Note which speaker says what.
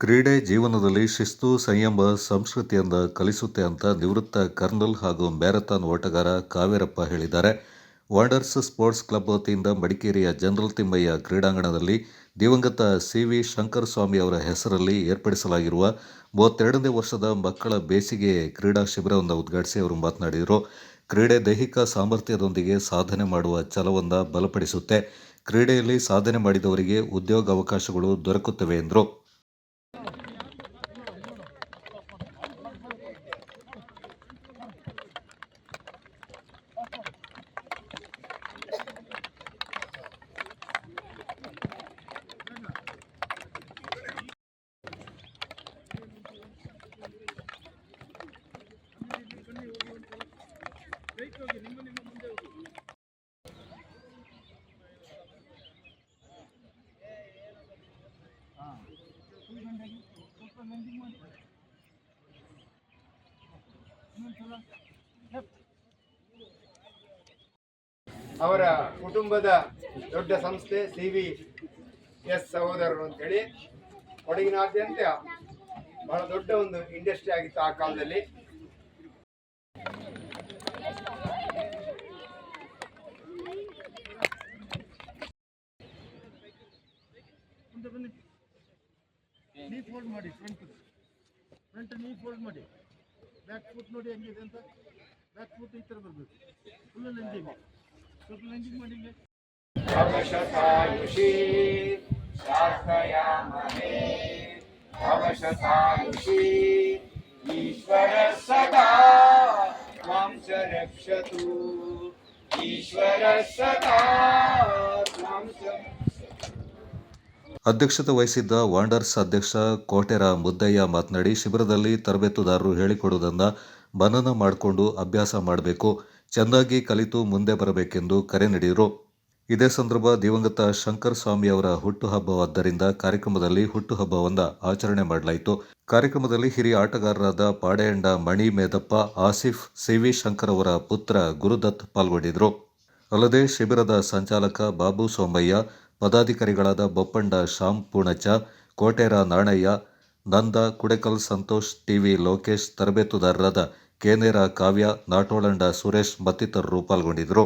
Speaker 1: ಕ್ರೀಡೆ ಜೀವನದಲ್ಲಿ ಶಿಸ್ತು, ಸಂಯಮ, ಸಂಸ್ಕೃತಿಯಿಂದ ಕಲಿಸುತ್ತೆ ಅಂತ ನಿವೃತ್ತ ಕರ್ನಲ್ ಹಾಗೂ ಮ್ಯಾರಥಾನ್ ಓಟಗಾರ ಕಾವೇರಪ್ಪ ಹೇಳಿದ್ದಾರೆ. ವಾಂಡರ್ಸ್ ಸ್ಪೋರ್ಟ್ಸ್ ಕ್ಲಬ್ ವತಿಯಿಂದ ಮಡಿಕೇರಿಯ ಜನರಲ್ ತಿಮ್ಮಯ್ಯ ಕ್ರೀಡಾಂಗಣದಲ್ಲಿ ದಿವಂಗತ ಸಿ.ವಿ. ಶಂಕರಸ್ವಾಮಿ ಅವರ ಹೆಸರಲ್ಲಿ ಏರ್ಪಡಿಸಲಾಗಿರುವ 32ನೇ ವರ್ಷದ ಮಕ್ಕಳ ಬೇಸಿಗೆ ಕ್ರೀಡಾ ಶಿಬಿರವನ್ನು ಉದ್ಘಾಟಿಸಿ ಅವರು ಮಾತನಾಡಿದರು. ಕ್ರೀಡೆ ದೈಹಿಕ ಸಾಮರ್ಥ್ಯದೊಂದಿಗೆ ಸಾಧನೆ ಮಾಡುವ ಛಲವನ್ನು ಬಲಪಡಿಸುತ್ತೆ. ಕ್ರೀಡೆಯಲ್ಲಿ ಸಾಧನೆ ಮಾಡಿದವರಿಗೆ ಉದ್ಯೋಗಾವಕಾಶಗಳು ದೊರಕುತ್ತವೆ ಎಂದರು.
Speaker 2: ಅವರ ಕುಟುಂಬದ ದೊಡ್ಡ ಸಂಸ್ಥೆ CVS ಸಹೋದರರು ಅಂತೇಳಿ ಕೊಡಗಿನಾದ್ಯಂತ ಬಹಳ ದೊಡ್ಡ ಒಂದು ಇಂಡಸ್ಟ್ರಿ ಆಗಿತ್ತು ಆ ಕಾಲದಲ್ಲಿ.
Speaker 3: ನೀ ಫೋಲ್ಡ್ ಮಾಡಿ, ಫ್ರಂಟ್ ನೀ ಫೋಲ್ಡ್ ಮಾಡಿ, ಬ್ಯಾಕ್ ಫುಟ್ ನೋಡಿ ಹೆಂಗಿದೆ ಅಂತ. ಬ್ಯಾಕ್ ಫುಟ್ ಈ ಥರ ಬರಬೇಕು. ಫುಲ್ ಲಂಜಿಂಗ್, ಸ್ವಲ್ಪ ಲಂಜಿಂಗ್ ಮಾಡಿ.
Speaker 2: ಅವಶತಾಯುಷಿ ಶಾಸ್ತ್ರಯಾಮಹೇ ಅವಶತಾಯುಷಿ ಈಶ್ವರ ಸದಾ ತ್ವಾಂ ಚ ರಕ್ಷತು ಈಶ್ವರ ಸದಾ ತ್ವಾಂ ಚ.
Speaker 1: ಅಧ್ಯಕ್ಷತೆ ವಹಿಸಿದ್ದ ವಾಂಡರ್ಸ್ ಅಧ್ಯಕ್ಷ ಕೋಟೆರ ಮುದ್ದಯ್ಯ ಮಾತನಾಡಿ, ಶಿಬಿರದಲ್ಲಿ ತರಬೇತುದಾರರು ಹೇಳಿಕೊಡುವುದನ್ನು ಮನನ ಮಾಡಿಕೊಂಡು ಅಭ್ಯಾಸ ಮಾಡಬೇಕು, ಚೆನ್ನಾಗಿ ಕಲಿತು ಮುಂದೆ ಬರಬೇಕೆಂದು ಕರೆ ನೀಡಿದರು. ಇದೇ ಸಂದರ್ಭ ದಿವಂಗತ ಶಂಕರಸ್ವಾಮಿ ಅವರ ಹುಟ್ಟುಹಬ್ಬವಾದ್ದರಿಂದ ಕಾರ್ಯಕ್ರಮದಲ್ಲಿ ಹುಟ್ಟುಹಬ್ಬವನ್ನು ಆಚರಣೆ ಮಾಡಲಾಯಿತು. ಕಾರ್ಯಕ್ರಮದಲ್ಲಿ ಹಿರಿಯ ಆಟಗಾರರಾದ ಪಾಡೆಯಂಡ ಮಣಿ ಮೇದಪ್ಪ, ಆಸಿಫ್, ಸಿ.ವಿ. ಶಂಕರ್ ಅವರ ಪುತ್ರ ಗುರುದತ್ ಪಾಲ್ಗೊಂಡಿದ್ದರು. ಅಲ್ಲದೆ ಶಿಬಿರದ ಸಂಚಾಲಕ ಬಾಬು ಸೋಮಯ್ಯ, ಪದಾಧಿಕಾರಿಗಳಾದ ಬೊಪ್ಪಂಡ ಶ್ಯಾಮ್ ಪೂಣಚ್ಚ, ಕೋಟೇರ ನಾಣಯ್ಯ, ನಂದ ಕುಡೆಕಲ್, ಸಂತೋಷ್, ಟಿವಿ ಲೋಕೇಶ್, ತರಬೇತುದಾರರಾದ ಕೇನೇರ ಕಾವ್ಯ, ನಾಟೋಳಂಡ ಸುರೇಶ್ ಮತ್ತಿತರರು ಪಾಲ್ಗೊಂಡಿದ್ದರು.